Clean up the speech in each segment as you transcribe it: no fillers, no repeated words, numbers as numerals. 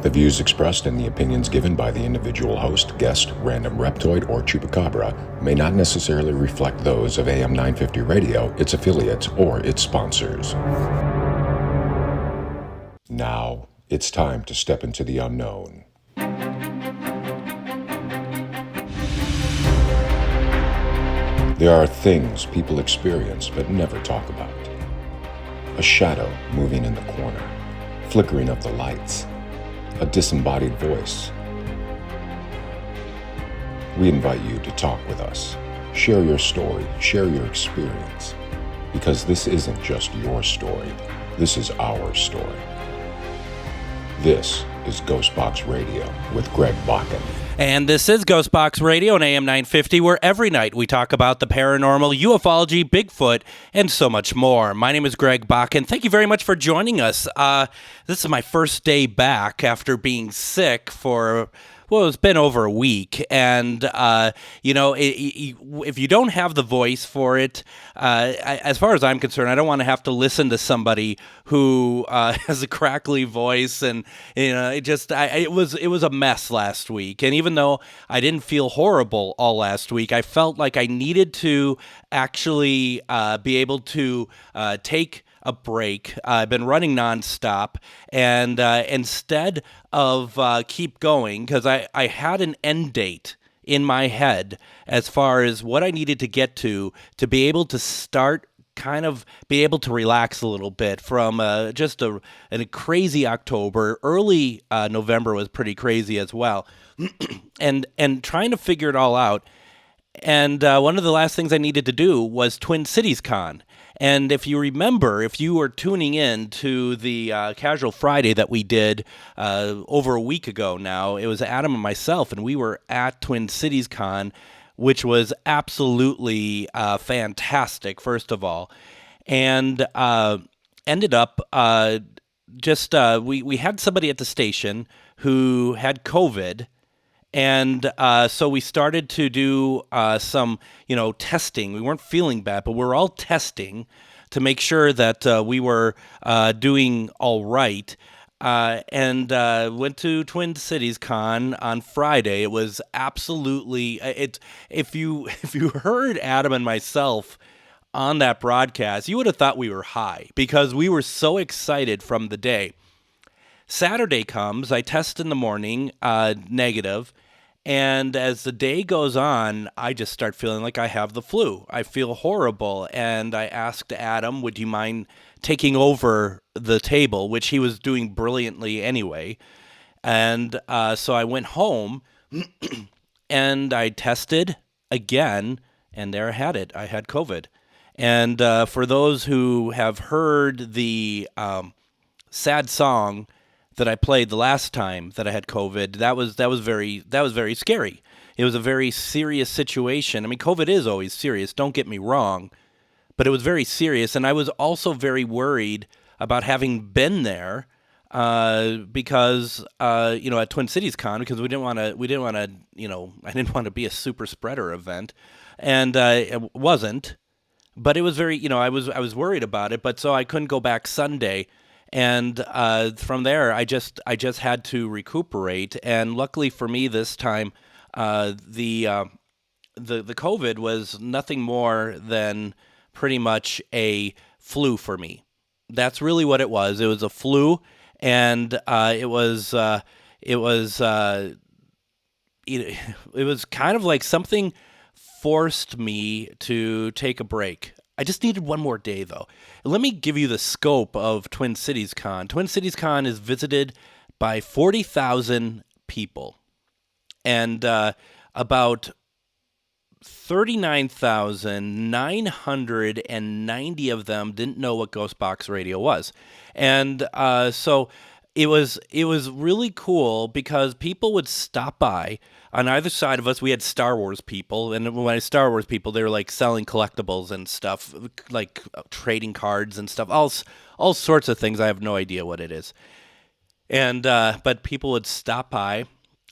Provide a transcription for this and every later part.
The views expressed and the opinions given by the individual host, guest, random reptoid, or chupacabra may not necessarily reflect those of AM 950 Radio, its affiliates, or its sponsors. Now, it's time to step into the unknown. There are things people experience but never talk about. A shadow moving in the corner, flickering of the lights, a disembodied voice. We invite you to talk with us. Share your story, share your experience, because this isn't just your story, this is our story. This is GhostBox Radio with Greg Bakun. And this is GhostBox Radio on AM 950, where every night we talk about the paranormal, ufology, Bigfoot, and so much more. My name is Greg Bakun. Thank you very much for joining us. This is my first day back after being sick for... well, it's been over a week, and, if you don't have the voice for it, as far as I'm concerned, I don't want to have to listen to somebody who has a crackly voice, and, it was a mess last week, and even though I didn't feel horrible all last week, I felt like I needed to actually be able to take a break. I've been running nonstop, and instead of keep going, because I had an end date in my head as far as what I needed to get to be able to start kind of be able to relax a little bit from just a crazy October. Early November was pretty crazy as well, and trying to figure it all out. And one of the last things I needed to do was Twin Cities Con. And if you remember, if you were tuning in to the Casual Friday that we did over a week ago now, it was Adam and myself, and we were at Twin Cities Con, which was absolutely fantastic, first of all. And ended up we had somebody at the station who had COVID. And so we started to do some, testing. We weren't feeling bad, but we were all testing to make sure that we were doing all right. And went to Twin Cities Con on Friday. It was absolutely if you heard Adam and myself on that broadcast, you would have thought we were high because we were so excited from the day. Saturday comes, I test in the morning, negative, and as the day goes on, I just start feeling like I have the flu. I feel horrible, and I asked Adam, would you mind taking over the table, which he was doing brilliantly anyway, and so I went home, and I tested again, and there I had it. I had COVID. And for those who have heard the sad song that I played the last time that I had COVID, that was very scary. It was a very serious situation. I mean, COVID is always serious, don't get me wrong, but it was very serious, and I was also very worried about having been there because at Twin Cities Con, because I didn't want to be a super spreader event, and it wasn't, but it was very, I was worried about it, but so I couldn't go back Sunday. And from there, I just had to recuperate. And luckily for me this time, the COVID was nothing more than pretty much a flu for me. That's really what it was. It was a flu, and it was kind of like something forced me to take a break. I just needed one more day, though. Let me give you the scope of Twin Cities Con. Twin Cities Con is visited by 40,000 people, and about 39,990 of them didn't know what GhostBox Radio was. And so it was really cool because people would stop by. On either side of us, we had Star Wars people, and when I say Star Wars people, they were like selling collectibles and stuff, like trading cards and stuff, all sorts of things. I have no idea what it is. And but people would stop by.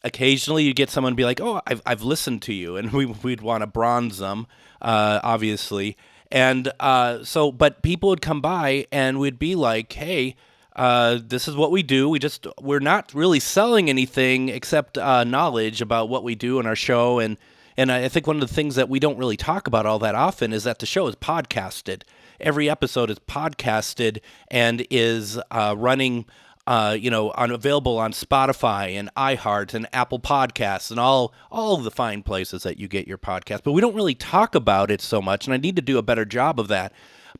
Occasionally, you'd get someone be like, "Oh, I've listened to you," and we'd want to bronze them, obviously. And but people would come by and we'd be like, "Hey, This is what we do. We're not really selling anything except knowledge about what we do in our show. And I think one of the things that we don't really talk about all that often is that the show is podcasted. Every episode is podcasted and is running, available on Spotify and iHeart and Apple Podcasts and all of the fine places that you get your podcast. But we don't really talk about it so much, and I need to do a better job of that.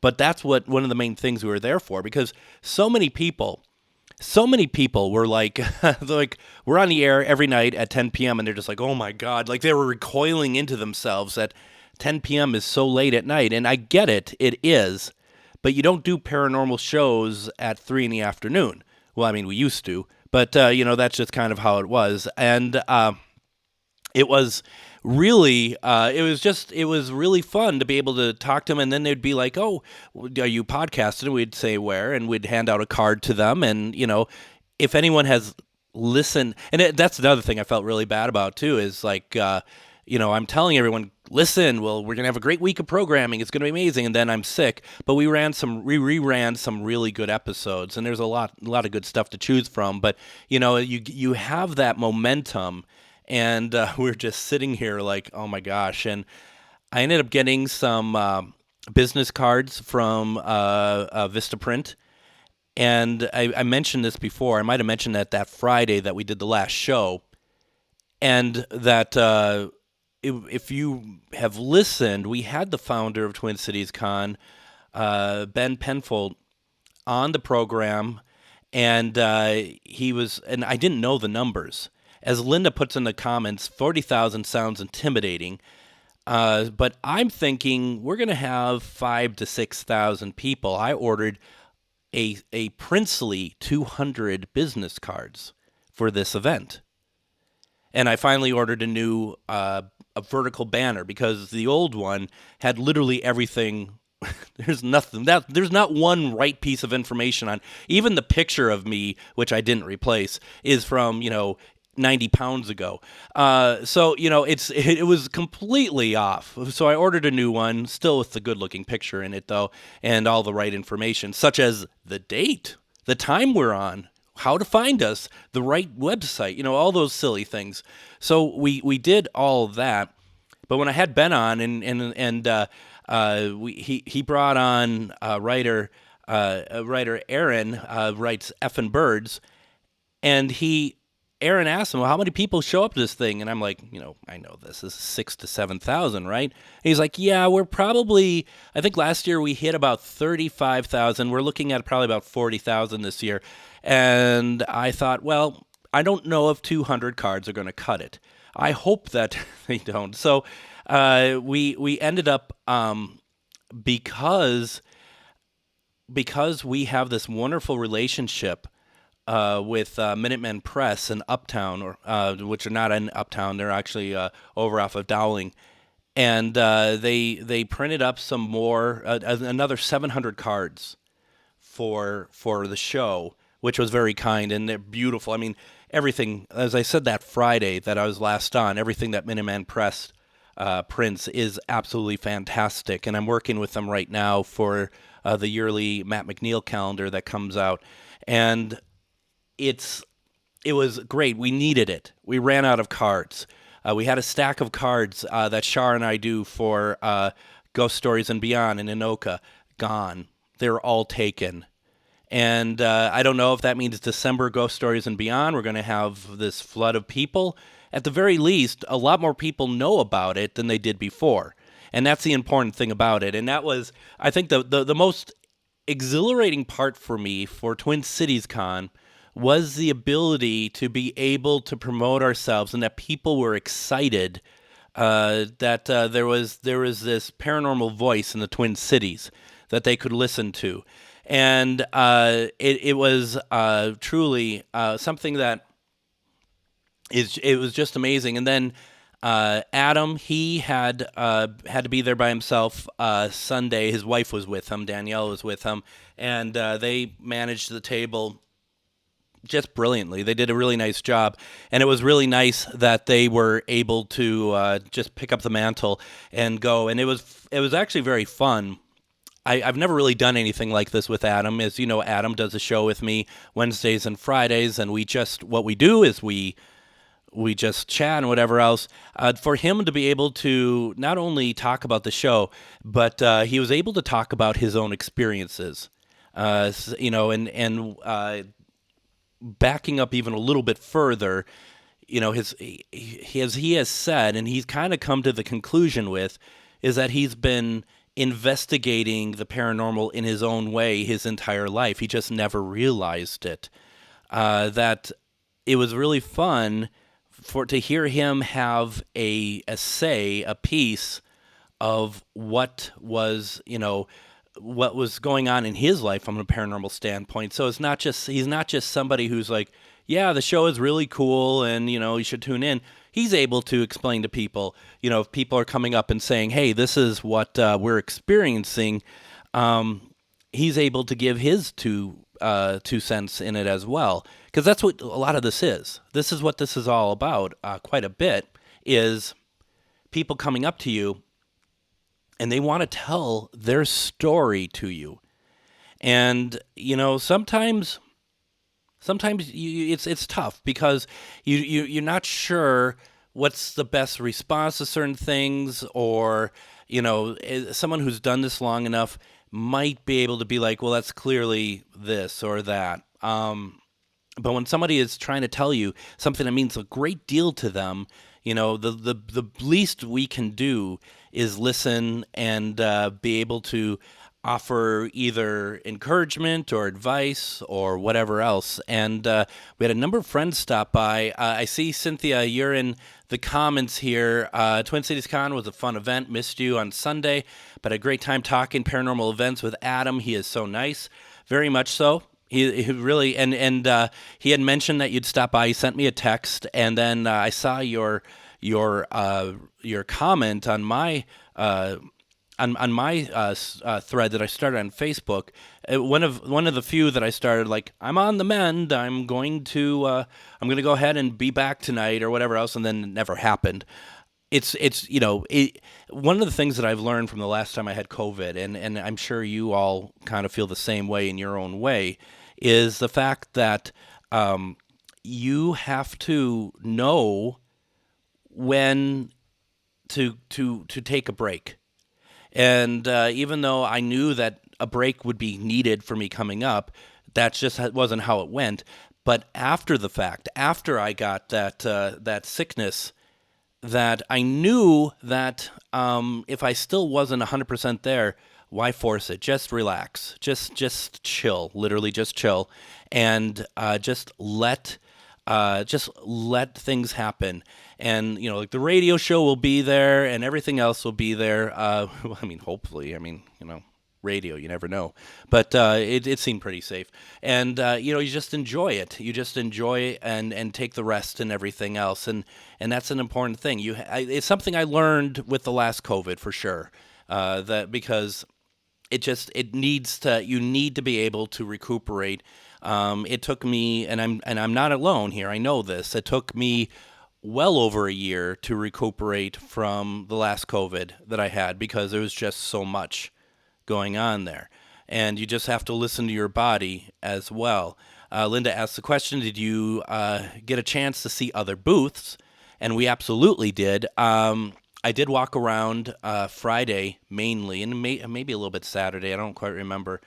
But that's what one of the main things we were there for, because so many people were like, like, we're on the air every night at 10 p.m. and they're just like, oh my God, like they were recoiling into themselves that 10 p.m. is so late at night. And I get it, it is, but you don't do paranormal shows at 3 in the afternoon. Well, I mean, we used to, but, that's just kind of how it was. And it was really, it was really fun to be able to talk to them. And then they'd be like, oh, are you podcasting? And we'd say where, and we'd hand out a card to them. And, if anyone has listened, and that's another thing I felt really bad about too, is like, I'm telling everyone, listen, well, we're going to have a great week of programming. It's going to be amazing. And then I'm sick. But we reran some really good episodes, and there's a lot of good stuff to choose from. But, you have that momentum. And we're just sitting here like, oh my gosh. And I ended up getting some business cards from Vistaprint. And I mentioned this before. I might have mentioned that Friday that we did the last show. And that if you have listened, we had the founder of Twin Cities Con, Ben Penfold, on the program. And he was, and I didn't know the numbers. As Linda puts in the comments, 40,000 sounds intimidating, but I'm thinking we're going to have 5,000 to 6,000 people. I ordered a princely 200 business cards for this event, and I finally ordered a new a vertical banner because the old one had literally everything. There's nothing. There's not one right piece of information on. Even the picture of me, which I didn't replace, is from 90 pounds ago. So it was completely off. So I ordered a new one, still with the good looking picture in it though, and all the right information, such as the date, the time we're on, how to find us, the right website, all those silly things. So we did all of that. But when I had Ben on he brought on writer Aaron, writes Effin' Birds, and Aaron asked him, well, how many people show up to this thing? And I'm like, I know this is 6,000 to 7,000, right? And he's like, yeah, we're probably, I think last year we hit about 35,000. We're looking at probably about 40,000 this year. And I thought, well, I don't know if 200 cards are going to cut it. I hope that they don't. So we ended up, because we have this wonderful relationship with Minutemen Press and Uptown, which are not in Uptown. They're actually over off of Dowling. And they printed up some more, another 700 cards for the show, which was very kind, and they're beautiful. I mean, everything, as I said that Friday that I was last on, everything that Minuteman Press prints is absolutely fantastic. And I'm working with them right now for the yearly Matt McNeil calendar that comes out. And it was great. We needed it. We ran out of cards. We had a stack of cards that Shar and I do for Ghost Stories and Beyond in Anoka. Gone. They're all taken. And I don't know if that means December Ghost Stories and Beyond, we're going to have this flood of people. At the very least, a lot more people know about it than they did before. And that's the important thing about it. And that was, I think, the most exhilarating part for me for Twin Cities Con was the ability to be able to promote ourselves, and that people were excited that there was this paranormal voice in the Twin Cities that they could listen to. And it was truly something that it was just amazing. And then Adam, he had to be there by himself Sunday. His wife was with him. Danielle was with him. And they managed the table just brilliantly. They did a really nice job, and it was really nice that they were able to just pick up the mantle and go. And it was actually very fun. I've never really done anything like this with Adam. As you know, Adam does a show with me Wednesdays and Fridays, and what we do is we just chat and whatever else. For him to be able to not only talk about the show, but he was able to talk about his own experiences. And backing up even a little bit further, he has said, and he's kind of come to the conclusion with, is that he's been investigating the paranormal in his own way his entire life. He just never realized it. That it was really fun to hear him have a piece of what was going on in his life from a paranormal standpoint. So he's not just somebody who's like, yeah, the show is really cool and, you should tune in. He's able to explain to people, if people are coming up and saying, hey, this is what we're experiencing, he's able to give his two cents in it as well. Because that's what a lot of this is. This is what this is all about quite a bit, is people coming up to you and they want to tell their story to you. And, sometimes it's tough because you're not sure what's the best response to certain things, or, someone who's done this long enough might be able to be like, well, that's clearly this or that. But when somebody is trying to tell you something that means a great deal to them, the least we can do is listen and be able to offer either encouragement or advice or whatever else. And we had a number of friends stop by. I see, Cynthia, you're in the comments here. Twin Cities Con was a fun event. Missed you on Sunday, but a great time talking paranormal events with Adam. He is so nice, very much so. He really, and he had mentioned that you'd stop by. He sent me a text, and then I saw your comment on my thread that I started on Facebook. One of the few that I started, like, I'm on the mend. I'm going to go ahead and be back tonight or whatever else, and then it never happened. One of the things that I've learned from the last time I had COVID, and I'm sure you all kind of feel the same way in your own way, is the fact that you have to know when to take a break. And even though I knew that a break would be needed for me coming up, that just wasn't how it went. But after the fact, after I got that sickness, that I knew that if I still wasn't 100% there, why force it? Just relax. Just chill. Literally just chill. And just let things happen. And, like the radio show will be there and everything else will be there. Hopefully. Radio, you never know. But it seemed pretty safe. And, you just enjoy it. You just enjoy and take the rest and everything else. And that's an important thing. It's something I learned with the last COVID for sure. That because you need to be able to recuperate. It took me, and I'm not alone here. I know this. It took me well over a year to recuperate from the last COVID that I had, because there was just so much going on there. And you just have to listen to your body as well. Linda asked the question, did you get a chance to see other booths? And we absolutely did. I did walk around Friday mainly, and maybe a little bit Saturday. I don't quite remember.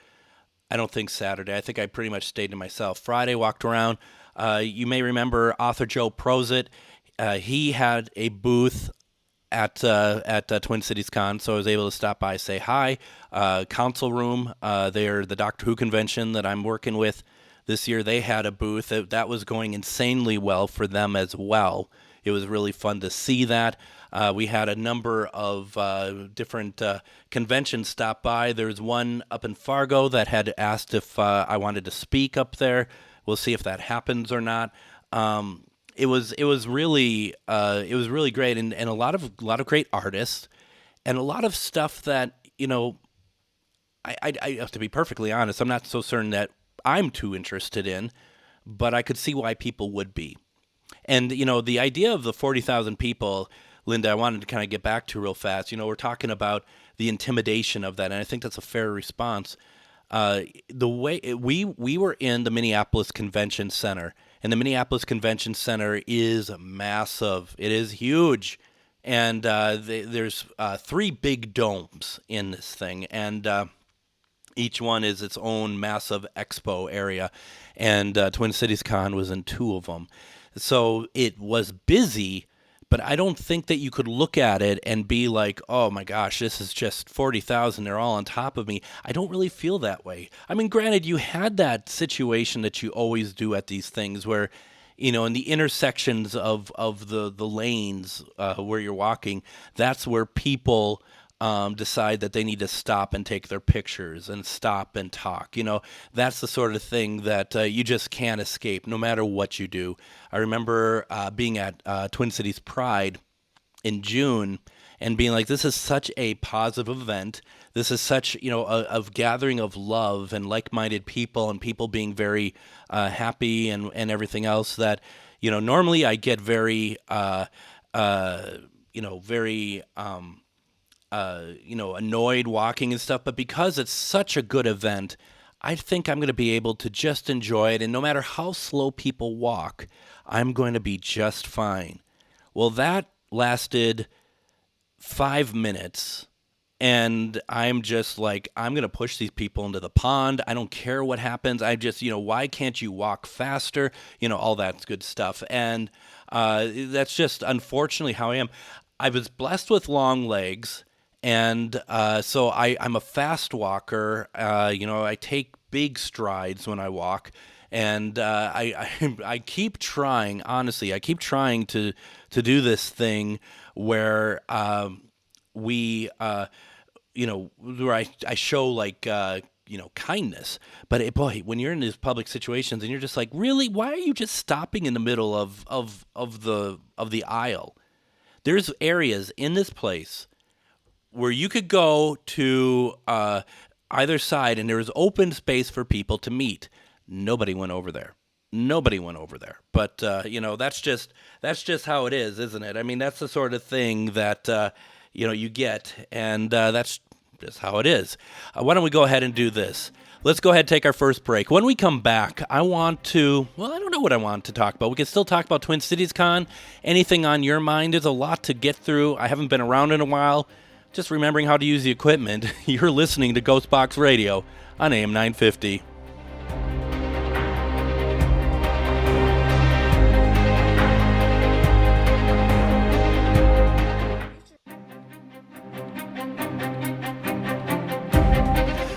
I don't think Saturday. I think I pretty much stayed to myself. Friday, walked around. You may remember author Joe Prozit. He had a booth at Twin Cities Con, so I was able to stop by, say hi. Council Room, they're the Doctor Who convention that I'm working with this year. They had a booth that was going insanely well for them as well. It was really fun to see that. We had a number of different conventions stop by. There's one up in Fargo that had asked if I wanted to speak up there. We'll see if that happens or not. It was really great, and a lot of great artists, and a lot of stuff that I have to be perfectly honest, I'm not so certain that I'm too interested in, but I could see why people would be. And the idea of the 40,000 people, Linda, I wanted to kind of get back to real fast. We're talking about the intimidation of that, and I think that's a fair response. The way we were in the Minneapolis Convention Center, and the Minneapolis Convention Center is massive. It is huge, and there's 3 big domes in this thing, and each one is its own massive expo area, and Twin Cities Con was in 2 of them. So it was busy, but I don't think that you could look at it and be like, oh my gosh, this is just 40,000. They're all on top of me. I don't really feel that way. I mean, granted, you had that situation that you always do at these things where, in the intersections of the lanes where you're walking, that's where people decide that they need to stop and take their pictures and stop and talk. That's the sort of thing that you just can't escape no matter what you do. I remember being at Twin Cities Pride in June and being like, this is such a positive event. This is such, a gathering of love and like-minded people and people being very happy and everything else that, normally I get very, very... annoyed walking and stuff, but because it's such a good event, I think I'm going to be able to just enjoy it, and no matter how slow people walk, I'm going to be just fine. Well, that lasted 5 minutes, and I'm just like, I'm going to push these people into the pond. I don't care what happens. I just, why can't you walk faster? All that good stuff, and that's just unfortunately how I am. I was blessed with long legs. And so I'm a fast walker. I take big strides when I walk, and I keep trying. Honestly, I keep trying to do this thing where where I show kindness. But boy, when you're in these public situations and you're just like, really, why are you just stopping in the middle of the aisle? There's areas in this place where you could go to either side, and there was open space for people to meet. Nobody went over there. But that's just how it is, isn't it? I mean, that's the sort of thing that you get, and that's just how it is. Why don't we go ahead and do this? Let's go ahead and take our first break. When we come back, I don't know what I want to talk about. We can still talk about Twin Cities Con. Anything on your mind? There's a lot to get through. I haven't been around in a while. Just remembering how to use the equipment. You're listening to GhostBox Radio on AM 950.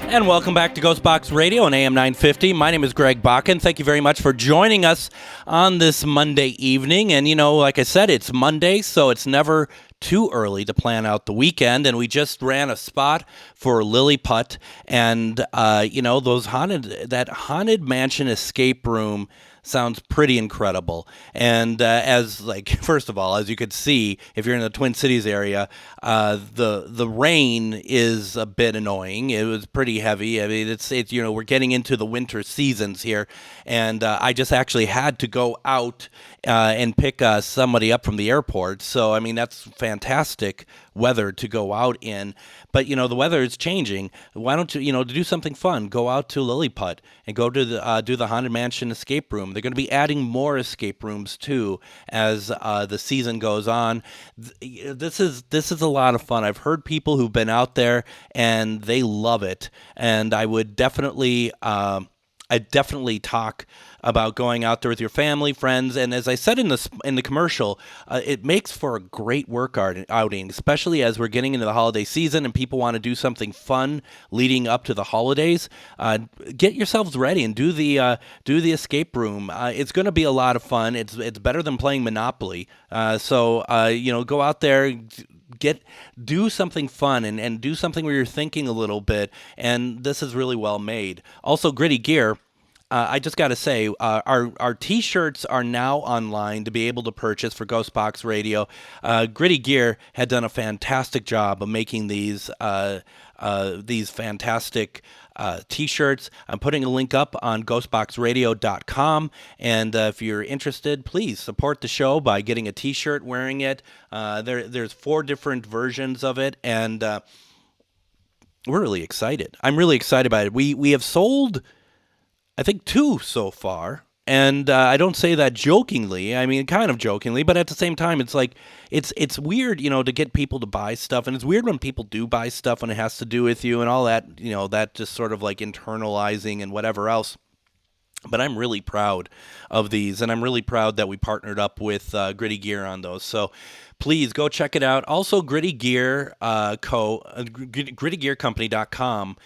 And welcome back to GhostBox Radio on AM 950. My name is Greg Bakun. Thank you very much for joining us on this Monday evening. And, like I said, it's Monday, so it's never too early to plan out the weekend. And we just ran a spot for Lilliput. And, that Haunted Mansion escape room sounds pretty incredible. And first of all, as you could see, if you're in the Twin Cities area, the rain is a bit annoying. It was pretty heavy. I mean, it's we're getting into the winter seasons here, and I just actually had to go out and pick somebody up from the airport. So I mean, that's fantastic weather to go out in. But the weather is changing. Why don't you to do something fun? Go out to Lilliput and go to do the Haunted Mansion escape room. They're going to be adding more escape rooms too as the season goes on. This is a lot of fun. I've heard people who've been out there and they love it. And I would definitely talk about going out there with your family, friends, and as I said in the commercial, it makes for a great workout outing, especially as we're getting into the holiday season and people want to do something fun leading up to the holidays. Get yourselves ready and do the escape room. It's going to be a lot of fun. It's better than playing Monopoly. So go out there. Do something fun and do something where you're thinking a little bit, and this is really well made. Also, Gritty Gear, I just got to say, our T-shirts are now online to be able to purchase for GhostBox Radio. Gritty Gear had done a fantastic job of making these these fantastic T-shirts. I'm putting a link up on GhostBoxRadio.com, and if you're interested, please support the show by getting a T-shirt, wearing it. There's 4 different versions of it, and we're really excited. I'm really excited about it. We have sold, I think, 2 so far. And I don't say that jokingly. I mean, kind of jokingly, but at the same time, it's like it's weird, to get people to buy stuff, and it's weird when people do buy stuff and it has to do with you and all that. That just sort of like internalizing and whatever else. But I'm really proud of these, and I'm really proud that we partnered up with Gritty Gear on those. So please go check it out. Also, Gritty Gear GrittyGearCompany.com.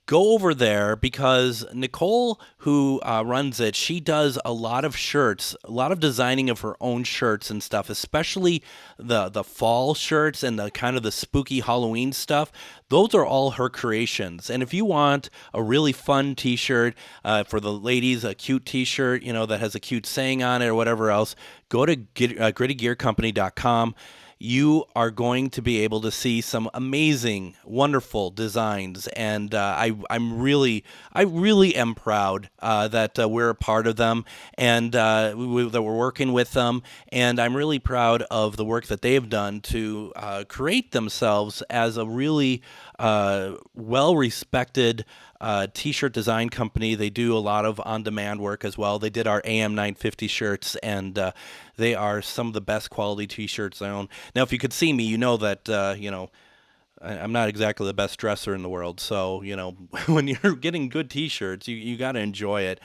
Go over there because Nicole, who runs it, she does a lot of shirts, a lot of designing of her own shirts and stuff, especially the fall shirts and the kind of the spooky Halloween stuff. Those are all her creations. And if you want a really fun T-shirt for the ladies, a cute T-shirt, that has a cute saying on it or whatever else, go to GrittyGearCompany.com. You are going to be able to see some amazing, wonderful designs, and I really am proud that we're a part of them, and that we're working with them, and I'm really proud of the work that they have done to create themselves as a really well-respected T-shirt design company. They do a lot of on-demand work as well. They did our AM 950 shirts, and they are some of the best quality T-shirts I own. Now, if you could see me, you know that I'm not exactly the best dresser in the world. So when you're getting good T-shirts, you got to enjoy it.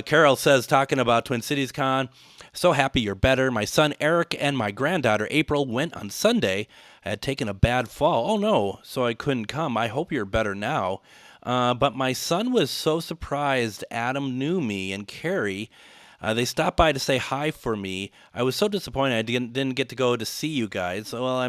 Carol says, talking about Twin Cities Con, so happy you're better. My son Eric and my granddaughter April went on Sunday. I had taken a bad fall. Oh no, so I couldn't come. I hope you're better now. But my son was so surprised Adam knew me and Carrie. They stopped by to say hi for me. I was so disappointed I didn't get to go to see you guys. Well, I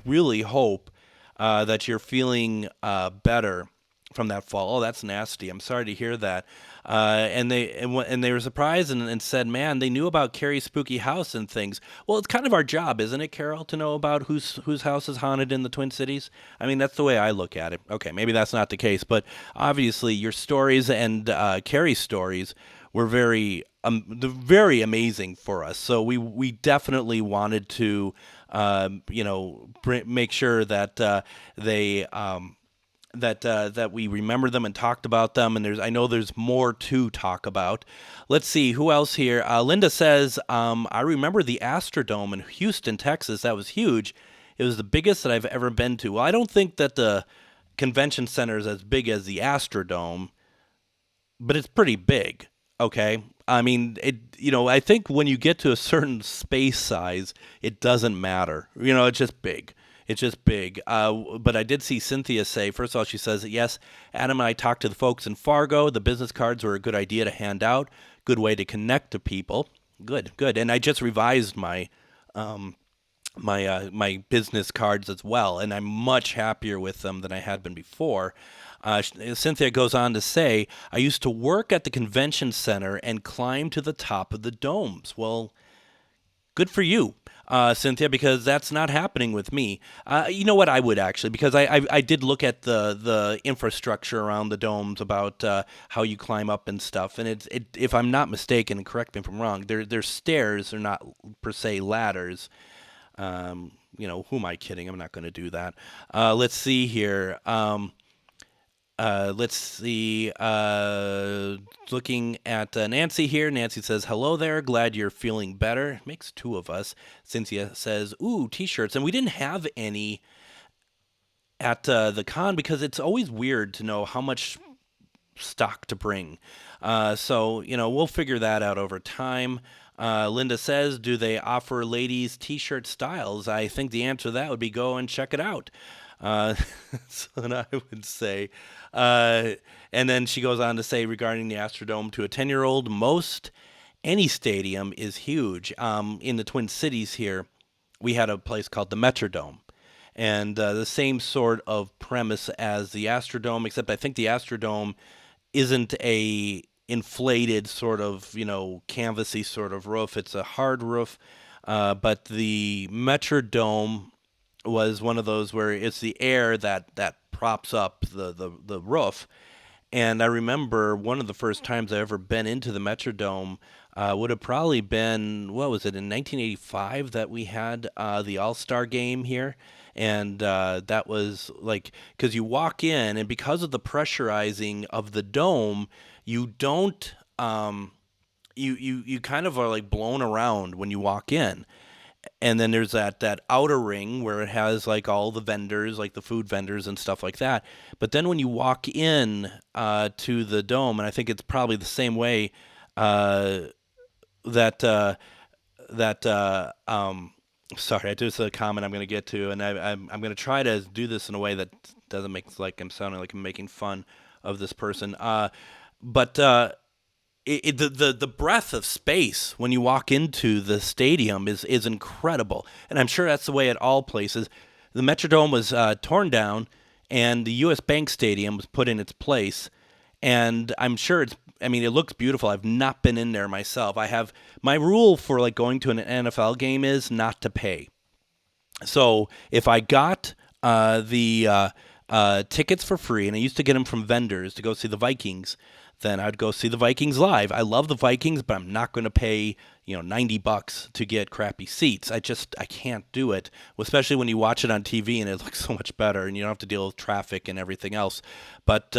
really hope that you're feeling better from that fall. Oh, that's nasty. I'm sorry to hear that. And they were surprised and said, man, they knew about Carrie's spooky house and things. Well, it's kind of our job, isn't it, Carol, to know about whose house is haunted in the Twin Cities? I mean, that's the way I look at it. Okay, maybe that's not the case, but obviously your stories and Carrie's stories were very amazing for us. So we definitely wanted to make sure that that we remember them and talked about them, and I know there's more to talk about. Let's see, who else here? Linda says, I remember the Astrodome in Houston, Texas. That was huge. It was the biggest that I've ever been to. Well, I don't think that the convention center is as big as the Astrodome, but it's pretty big. Okay. I mean, I think when you get to a certain space size, it doesn't matter. It's just big. It's just big. But I did see Cynthia say, first of all, she says, yes, Adam and I talked to the folks in Fargo. The business cards were a good idea to hand out. Good way to connect to people. Good. And I just revised my my business cards as well, and I'm much happier with them than I had been before. Cynthia goes on to say, I used to work at the convention center and climb to the top of the domes. Well, good for you, Cynthia, because that's not happening with me. You know what? I would actually, because I did look at the infrastructure around the domes about how you climb up and stuff. And if I'm not mistaken, and correct me if I'm wrong, they're stairs. They're not per se ladders. Who am I kidding? I'm not going to do that. Let's see here. Let's see. Looking at Nancy here. Nancy says, hello there. Glad you're feeling better. Makes 2 of us. Cynthia says, ooh, T-shirts. And we didn't have any at the con because it's always weird to know how much stock to bring. So, we'll figure that out over time. Linda says, do they offer ladies T-shirt styles? I think the answer to that would be go and check it out. So then I would say, and then she goes on to say regarding the Astrodome, to a 10-year-old, any stadium is huge. In the Twin Cities here, we had a place called the Metrodome, and the same sort of premise as the Astrodome, except I think the Astrodome isn't a inflated sort of, canvasy sort of roof. It's a hard roof, but the Metrodome was one of those where it's the air that props up the roof. And I remember one of the first times I ever been into the Metrodome would have probably been, what was it, in 1985 that we had the All-Star game here. And that was like, because you walk in, and because of the pressurizing of the dome, you don't, you kind of are like blown around when you walk in. And then there's that outer ring where it has like all the vendors, like the food vendors and stuff like that. But then when you walk in to the dome, and I think it's probably the same way that sorry, I just a comment I'm going to get to, and I'm going to try to do this in a way that doesn't make like I'm sounding like I'm making fun of this person. But the breadth of space when you walk into the stadium is incredible, and I'm sure that's the way at all places. The Metrodome was torn down, and the U.S. Bank Stadium was put in its place, and I'm sure it looks beautiful. I've not been in there myself. I have my rule for like going to an NFL game is not to pay. So if I got the tickets for free, and I used to get them from vendors to go see the Vikings, then I'd go see the Vikings live. I love the Vikings, but I'm not going to pay, $90 to get crappy seats. I can't do it, especially when you watch it on TV and it looks so much better and you don't have to deal with traffic and everything else. But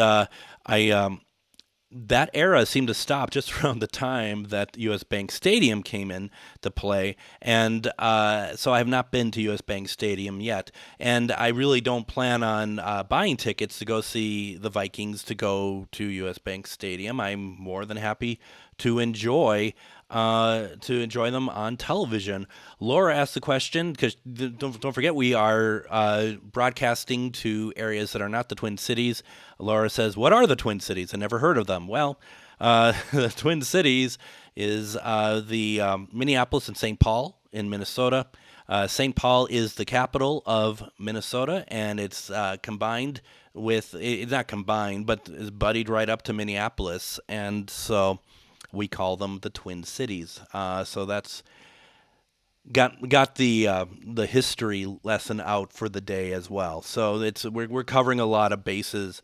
that era seemed to stop just around the time that U.S. Bank Stadium came in to play, and so I have not been to U.S. Bank Stadium yet, and I really don't plan on buying tickets to go see the Vikings to go to U.S. Bank Stadium. I'm more than happy to enjoy them on television. Laura asked the question, because don't forget we are broadcasting to areas that are not the Twin Cities. Laura says, "What are the Twin Cities? I never heard of them." Well, the Twin Cities is the Minneapolis and St. Paul in Minnesota. St. Paul is the capital of Minnesota, and it's combined with, it's not combined, but is buddied right up to Minneapolis, and so we call them the Twin Cities. So that's got the history lesson out for the day as well. So we're covering a lot of bases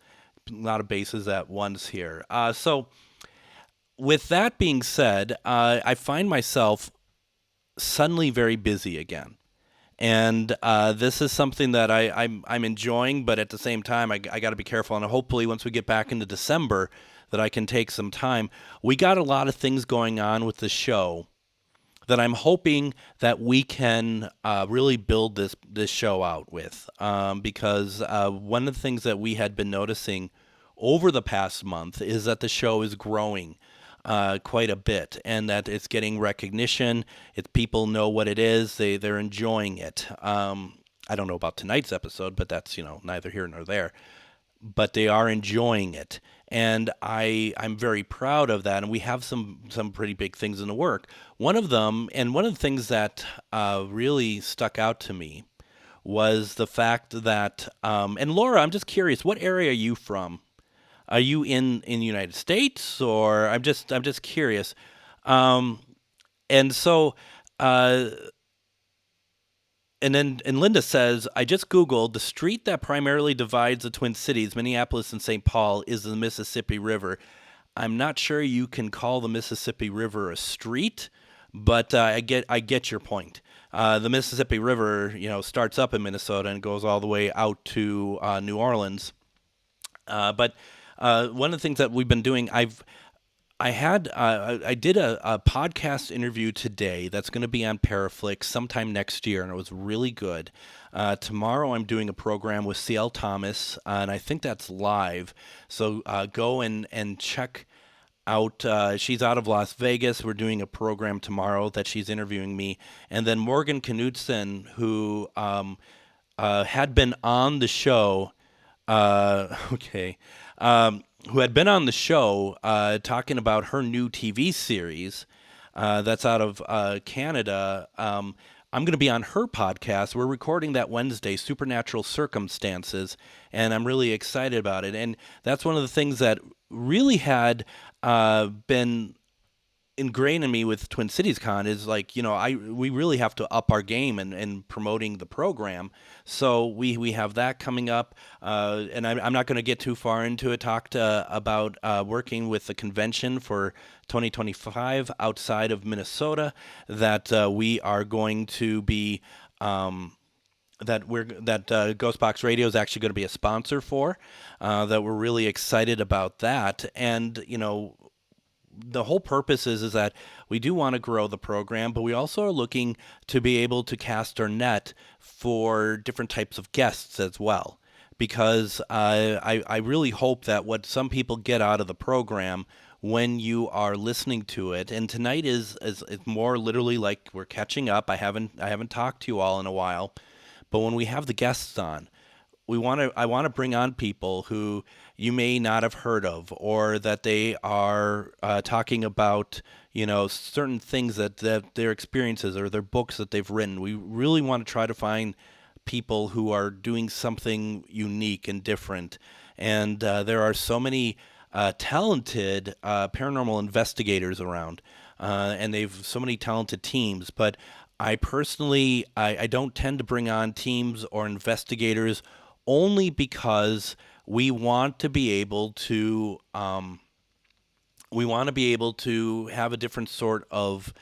at once here. So with that being said, I find myself suddenly very busy again. And this is something that I'm enjoying, but at the same time, I got to be careful. And hopefully once we get back into December, that I can take some time. We got a lot of things going on with the show that I'm hoping that we can really build this show out with, because one of the things that we had been noticing over the past month is that the show is growing quite a bit, and that it's getting recognition. People know what it is. They're enjoying it. I don't know about tonight's episode, but that's neither here nor there. But they are enjoying it, and I'm very proud of that. And we have some pretty big things in the work. One of them, and one of the things that really stuck out to me, was the fact that, and Laura, I'm just curious, what area are you from? Are you in the United States, or I'm just curious, and so. And Linda says, I just Googled, the street that primarily divides the Twin Cities, Minneapolis and St. Paul, is the Mississippi River. I'm not sure you can call the Mississippi River a street, but I get your point. The Mississippi River, starts up in Minnesota and goes all the way out to New Orleans. But one of the things that we've been doing, I did a podcast interview today that's going to be on Paraflix sometime next year, and it was really good. Tomorrow I'm doing a program with C.L. Thomas, and I think that's live. So go and check out. She's out of Las Vegas. We're doing a program tomorrow that she's interviewing me. And then Morgan Knudsen, who had been on the show. Who had been on the show talking about her new TV series that's out of Canada. I'm going to be on her podcast. We're recording that Wednesday, Supernatural Circumstances, and I'm really excited about it. And that's one of the things that really had been ingrained in me with Twin Cities Con is like, we really have to up our game and promoting the program. So we have that coming up, and I'm not going to get too far into it. Talked about working with the convention for 2025 outside of Minnesota that we are going to be. That GhostBox Radio is actually going to be a sponsor for, that we're really excited about that. And the whole purpose is that we do want to grow the program, but we also are looking to be able to cast our net for different types of guests as well. Because I really hope that what some people get out of the program when you are listening to it, and tonight is more literally like we're catching up. I haven't talked to you all in a while, but when we have the guests on, I want to bring on people who you may not have heard of, or that they are talking about, certain things that their experiences or their books that they've written. We really want to try to find people who are doing something unique and different. And there are so many talented paranormal investigators around, and they've so many talented teams. But I personally, I don't tend to bring on teams or investigators only because we want to be able to have a different sort of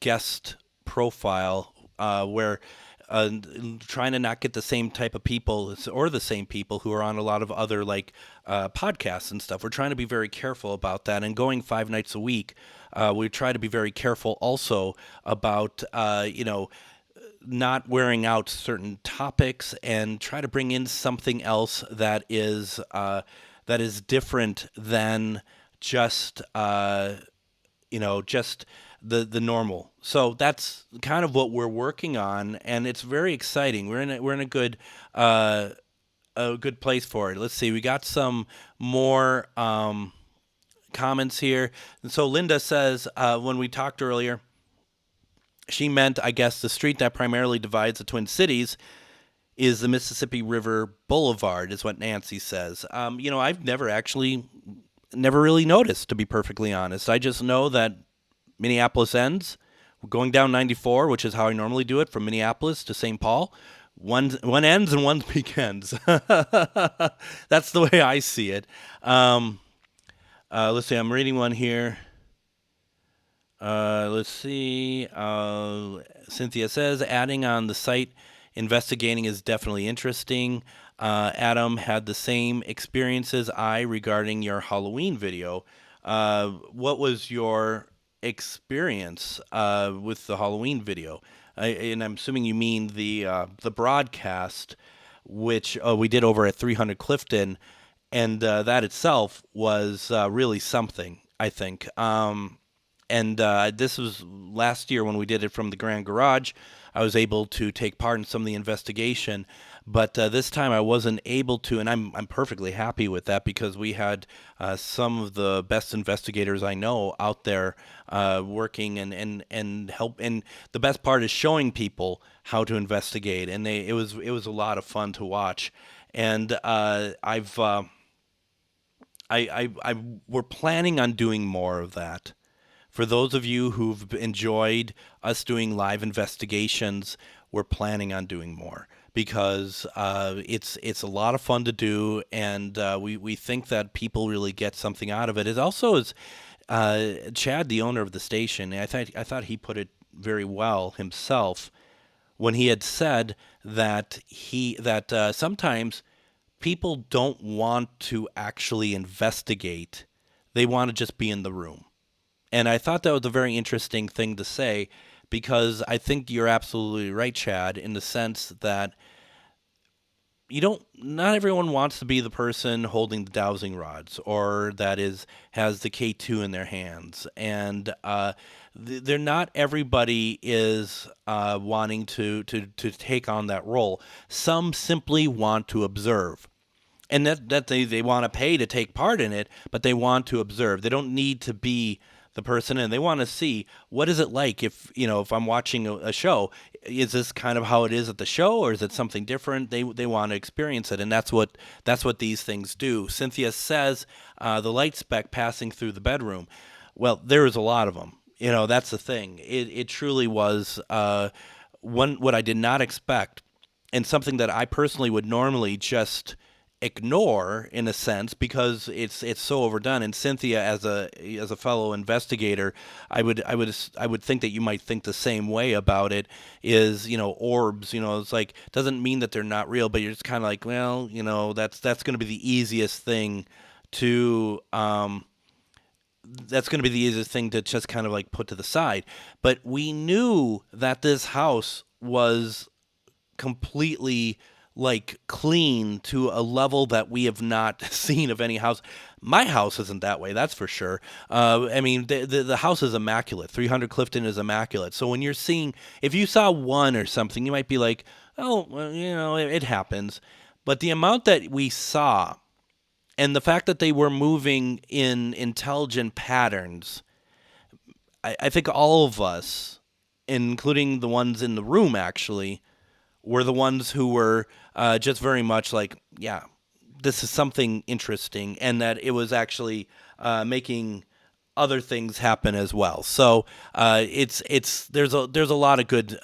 guest profile, where trying to not get the same type of people or the same people who are on a lot of other podcasts and stuff. We're trying to be very careful about that, and going 5 nights a week, we try to be very careful also about not wearing out certain topics, and try to bring in something else that is different than just just the normal. So that's kind of what we're working on, and it's very exciting. We're in a good place for it. Let's see, we got some more comments here. And so Linda says, when we talked earlier, she meant, I guess, the street that primarily divides the Twin Cities is the Mississippi River Boulevard, is what Nancy says. I've never really noticed, to be perfectly honest. I just know that Minneapolis ends. We're going down 94, which is how I normally do it, from Minneapolis to St. Paul. One ends and one begins. That's the way I see it. Let's see, I'm reading one here. Let's see. Cynthia says, adding on the site investigating is definitely interesting. Adam had the same experience as I regarding your Halloween video. What was your experience with the Halloween video? And I'm assuming you mean the broadcast, which we did over at 300 Clifton, and that itself was really something, I think. And this was last year when we did it from the Grand Garage. I was able to take part in some of the investigation, but this time I wasn't able to, and I'm perfectly happy with that, because we had some of the best investigators I know out there working and help. And the best part is showing people how to investigate, and it was a lot of fun to watch. And we're planning on doing more of that. For those of you who've enjoyed us doing live investigations, we're planning on doing more, because it's a lot of fun to do, and we think that people really get something out of it. It also is Chad, the owner of the station. I thought he put it very well himself when he had said that sometimes people don't want to actually investigate; they want to just be in the room. And I thought that was a very interesting thing to say, because I think you're absolutely right, Chad, in the sense that not everyone wants to be the person holding the dowsing rods, or that has the K2 in their hands. And they're not everybody is wanting to take on that role. Some simply want to observe. And that they want to pay to take part in it, but they want to observe. They don't need to be the person, and they want to see, what is it like if I'm watching a show, is this kind of how it is at the show, or is it something different? They want to experience it, and that's what these things do. Cynthia says the light speck passing through the bedroom. Well, there was a lot of them. That's the thing. It truly was what I did not expect, and something that I personally would normally just ignore in a sense because it's so overdone. And Cynthia, as a fellow investigator, I would think that you might think the same way about it. Is orbs? It's like doesn't mean that they're not real, but you're just kind of like, well, that's going to be the easiest thing to just kind of like put to the side. But we knew that this house was completely like clean to a level that we have not seen of any house. My house isn't that way, that's for sure. I mean, the house is immaculate. 300 Clifton is immaculate. So when if you saw one or something, you might be like, oh, well, it happens. But the amount that we saw and the fact that they were moving in intelligent patterns, I think all of us, including the ones in the room actually, were the ones who were just very much like, yeah, this is something interesting, and that it was actually making other things happen as well. So there's a lot of good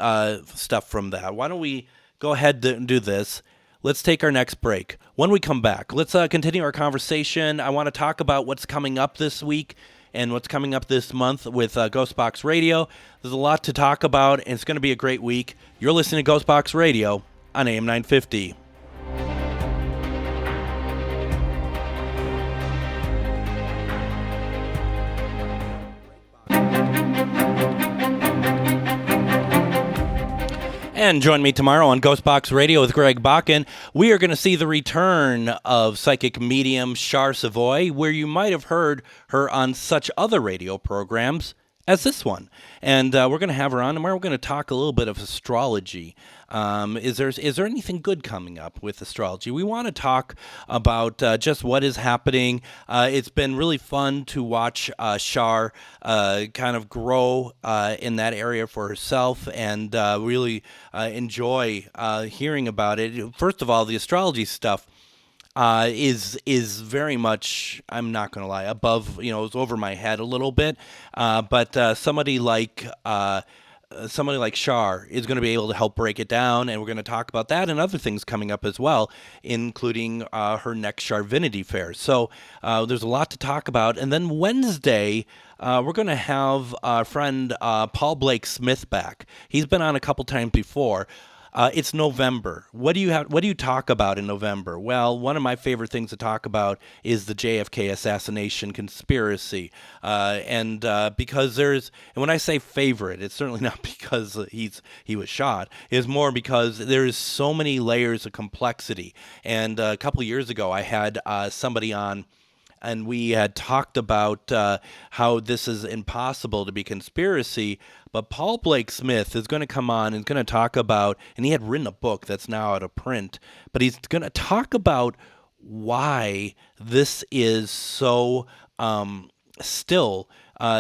stuff from that. Why don't we go ahead and do this? Let's take our next break. When we come back, let's continue our conversation. I want to talk about what's coming up this week and what's coming up this month with GhostBox Radio. There's a lot to talk about, and it's going to be a great week. You're listening to GhostBox Radio on AM 950. And join me tomorrow on GhostBox Radio with Greg Bakun. We are going to see the return of psychic medium Char Savoy, where you might have heard her on such other radio programs as this one. And we're going to have her on tomorrow. We're going to talk a little bit of astrology. Is there anything good coming up with astrology? We want to talk about just what is happening. It's been really fun to watch Char kind of grow in that area for herself, and really enjoy hearing about it. First of all, the astrology stuff is very much, I'm not going to lie, above, it's over my head a little bit. But somebody like Char is going to be able to help break it down, and we're going to talk about that and other things coming up as well, including her next Charvinity Fair. So there's a lot to talk about. And then Wednesday, we're going to have our friend Paul Blake Smith back. He's been on a couple times before. It's November. What do you talk about in November? Well, one of my favorite things to talk about is the JFK assassination conspiracy. And when I say favorite, it's certainly not because he was shot. It's more because there is so many layers of complexity. And a couple of years ago, I had somebody on, and we had talked about how this is impossible to be conspiracy. But Paul Blake Smith is going to come on and going to talk about, and he had written a book that's now out of print, but he's going to talk about why this is so still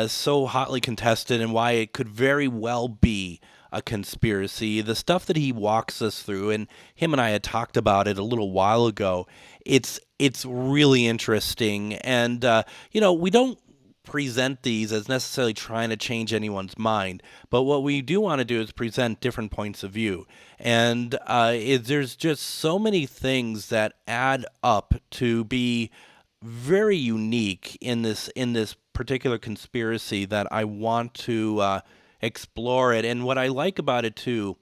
so hotly contested, and why it could very well be a conspiracy. The stuff that he walks us through, and him and I had talked about it a little while ago, it's really interesting. And we don't present these as necessarily trying to change anyone's mind, but what we do want to do is present different points of view. And there's just so many things that add up to be very unique in this particular conspiracy that I want to explore it. And what I like about it too,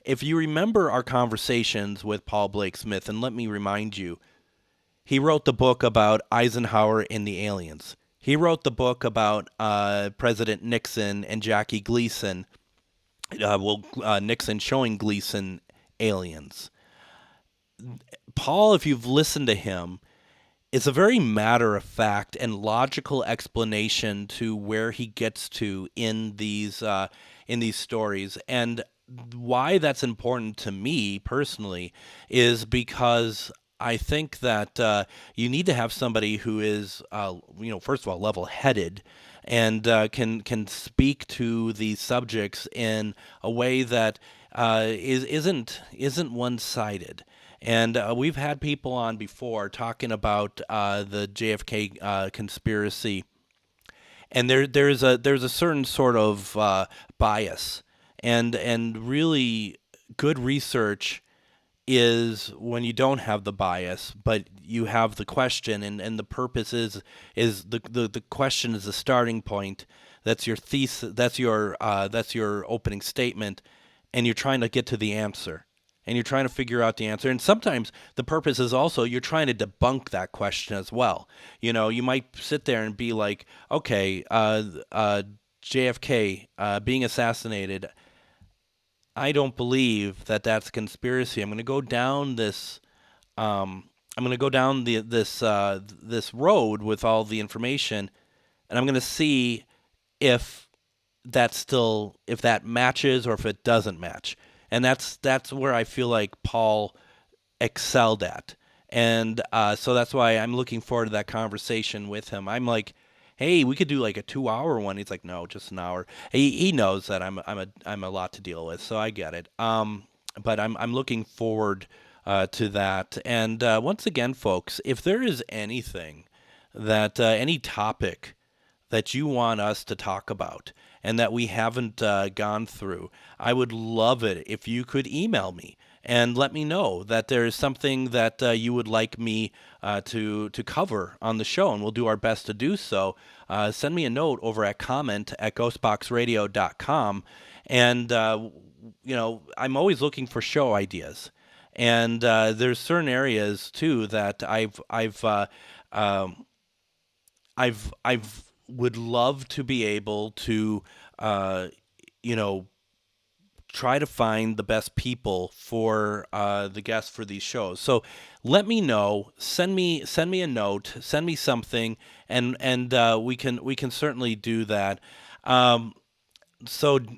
if you remember our conversations with Paul Blake Smith, and let me remind you, he wrote the book about Eisenhower and the aliens. He wrote the book about President Nixon and Jackie Gleason. Nixon showing Gleason aliens. Paul, if you've listened to him, it's a very matter-of-fact and logical explanation to where he gets to in these stories. And why that's important to me personally is because I think that you need to have somebody who is, first of all, level-headed and can speak to these subjects in a way that isn't one-sided. And we've had people on before talking about the JFK conspiracy, and there's a certain sort of bias, and really good research is when you don't have the bias, but you have the question, and the purpose is the question is the starting point. That's your thesis. That's your opening statement, and you're trying to get to the answer, and you're trying to figure out the answer. And sometimes the purpose is also you're trying to debunk that question as well. You might sit there and be like, okay, JFK being assassinated. I don't believe that that's a conspiracy. I'm going to go down this. I'm going to go down this road with all the information, and I'm going to see if if that matches or if it doesn't match. And that's where I feel like Paul excelled at. And so that's why I'm looking forward to that conversation with him. I'm like, hey, we could do like a 2-hour one. He's like, no, just an hour. He knows that I'm a lot to deal with, so I get it. But I'm looking forward to that. And once again, folks, if there is anything that any topic that you want us to talk about and that we haven't gone through, I would love it if you could email me and let me know that there is something that you would like me to cover on the show, and we'll do our best to do so. Send me a note over at comment@ghostboxradio.com, and I'm always looking for show ideas. And there's certain areas too that I've would love to be able to try to find the best people for the guests for these shows. So let me know. Send me a note. Send me something, and we can certainly do that. So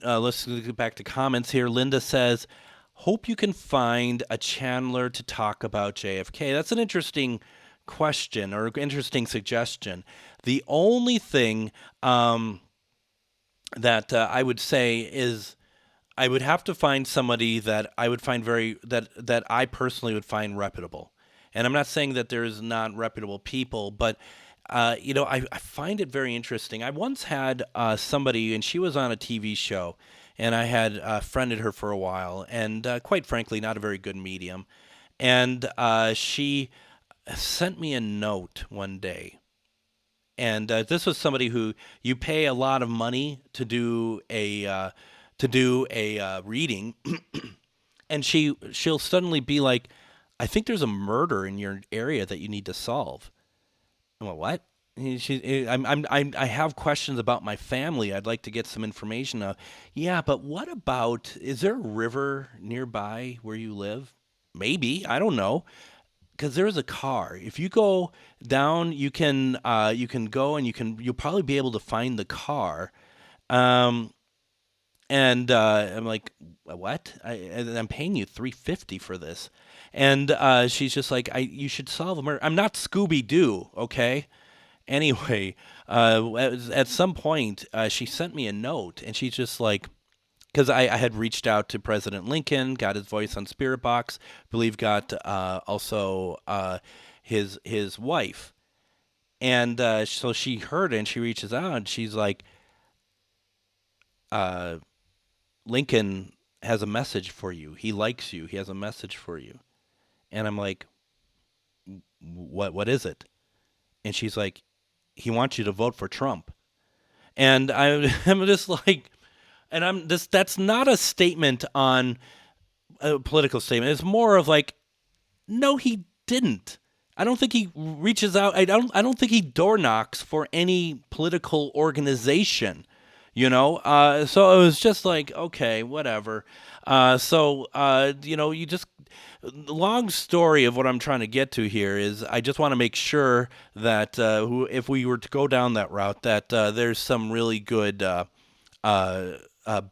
let's get back to comments here. Linda says, "Hope you can find a channeler to talk about JFK." That's an interesting question or interesting suggestion. The only thing that I would say is I would have to find somebody that I would find that I personally would find reputable. And I'm not saying that there's not reputable people, but I find it very interesting. I once had somebody, and she was on a TV show, and I had friended her for a while, and quite frankly, not a very good medium. And she sent me a note one day. And this was somebody who you pay a lot of money to do a reading, and she'll suddenly be like, "I think there's a murder in your area that you need to solve." I'm like, "What?" I have questions about my family. I'd like to get some information. Yeah, but what about? Is there a river nearby where you live? Maybe, I don't know. Because there's a car. If you go down, you can go and you'll probably be able to find the car. And I'm like, what? I'm paying you $350 for this, and she's just like, you should solve a murder. I'm not Scooby Doo, okay? Anyway, at some point, she sent me a note, and she's just like, because I had reached out to President Lincoln, got his voice on Spirit Box, believe got also his wife, and so she heard it, and she reaches out, and she's like, Lincoln has a message for you. He likes you. He has a message for you. And I'm like, what is it? And she's like, he wants you to vote for Trump. And I'm just like, and that's not a statement on a political statement. It's more of like, no, he didn't. I don't think he reaches out. I don't think he door knocks for any political organization. So it was just like, okay, whatever. You just, the long story of what I'm trying to get to here is I just want to make sure that if we were to go down that route, that there's some really good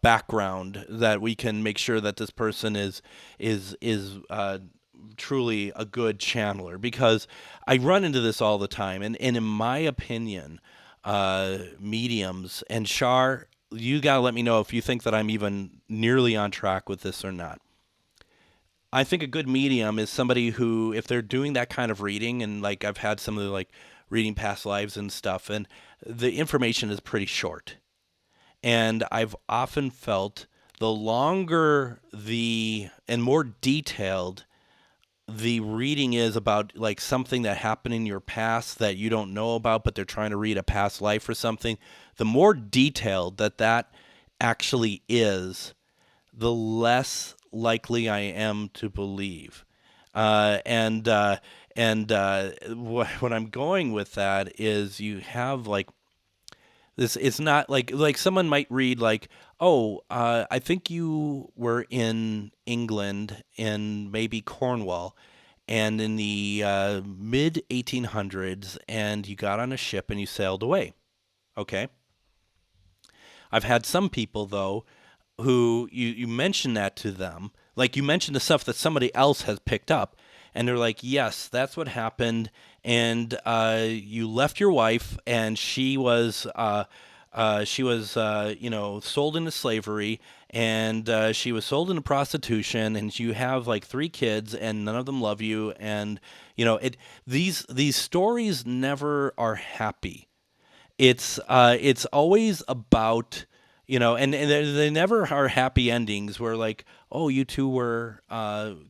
background that we can make sure that this person is truly a good channeler, because I run into this all the time, and in my opinion, mediums, and Shar, you gotta let me know if you think that I'm even nearly on track with this or not. I think a good medium is somebody who, if they're doing that kind of reading, and like I've had some of the like reading past lives and stuff, and the information is pretty short. And I've often felt the longer and more detailed the reading is about like something that happened in your past that you don't know about, but they're trying to read a past life or something, the more detailed that actually is, the less likely I am to believe. And what I'm going with that is you have like this. It's not like someone might read like, oh, I think you were in England in maybe Cornwall, and in the mid 1800s, and you got on a ship and you sailed away. Okay. I've had some people though who you mention that to them, like you mention the stuff that somebody else has picked up, and they're like, yes, that's what happened, and you left your wife, and she was sold into slavery, and she was sold into prostitution, and you have like 3 kids, and none of them love you, and these stories never are happy. It's always about, and they never are happy endings where like, oh, you two were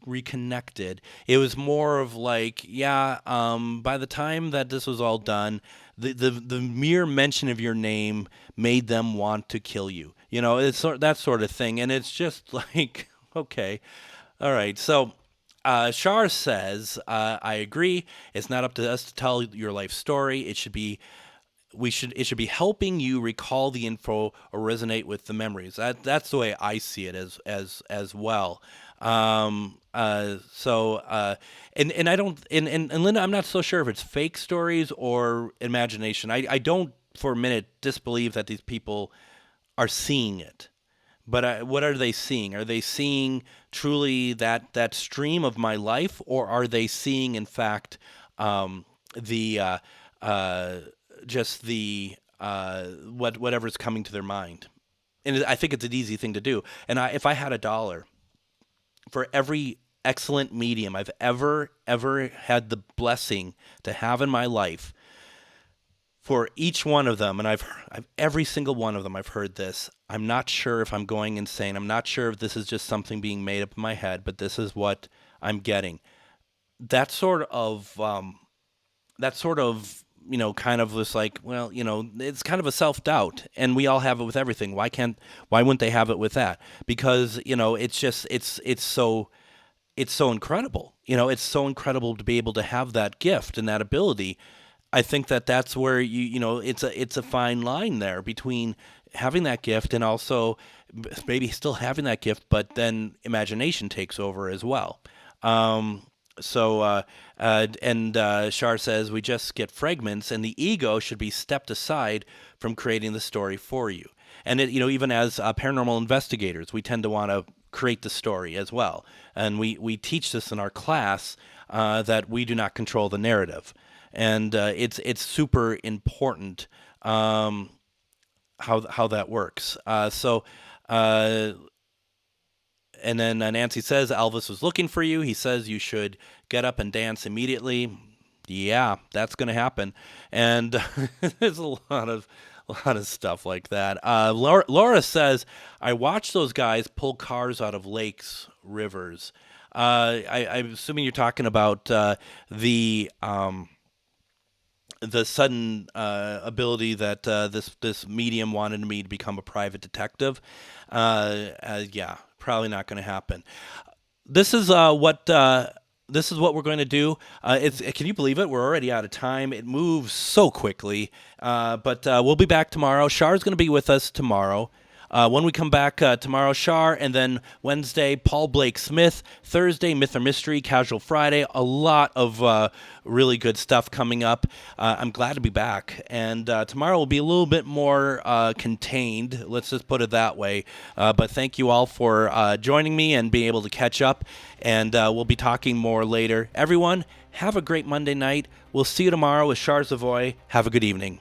reconnected. It was more of like, yeah, by the time that this was all done, the mere mention of your name made them want to kill you. It's that sort of thing, and it's just like, okay, all right, so. Shar says, I agree. It's not up to us to tell your life story. It should be helping you recall the info or resonate with the memories. That's the way I see it as well. And I don't, and Linda, I'm not so sure if it's fake stories or imagination. I don't for a minute disbelieve that these people are seeing it. But what are they seeing? Are they seeing truly that stream of my life, or are they seeing, in fact, whatever's coming to their mind? And I think it's an easy thing to do. And if I had $1 for every excellent medium I've ever had the blessing to have in my life, for each one of them, and I've every single one of them, I've heard this. I'm not sure if I'm going insane. I'm not sure if this is just something being made up in my head, but this is what I'm getting. That sort of kind of was like, well, it's kind of a self-doubt, and we all have it with everything. Why wouldn't they have it with that? Because, it's so incredible. It's so incredible to be able to have that gift and that ability. I think that's where it's a fine line there between having that gift and also maybe still having that gift, but then imagination takes over as well. Shar says, we just get fragments, and the ego should be stepped aside from creating the story for you. And even as paranormal investigators, we tend to want to create the story as well. And we teach this in our class, that we do not control the narrative. And it's super important how that works. And then Nancy says, Elvis was looking for you. He says you should get up and dance immediately. Yeah, that's going to happen. And there's a lot of stuff like that. Laura says, I watched those guys pull cars out of lakes, rivers. I'm assuming you're talking about the sudden ability that this medium wanted me to become a private detective. Yeah, probably not going to happen. This is what we're going to do. Can you believe it? We're already out of time. It moves so quickly. But we'll be back tomorrow. Shar's going to be with us tomorrow. When we come back tomorrow, Shar, and then Wednesday, Paul Blake Smith. Thursday, Myth or Mystery, Casual Friday. A lot of really good stuff coming up. I'm glad to be back. And tomorrow will be a little bit more contained. Let's just put it that way. But thank you all for joining me and being able to catch up. And we'll be talking more later. Everyone, have a great Monday night. We'll see you tomorrow with Shar Zavoy. Have a good evening.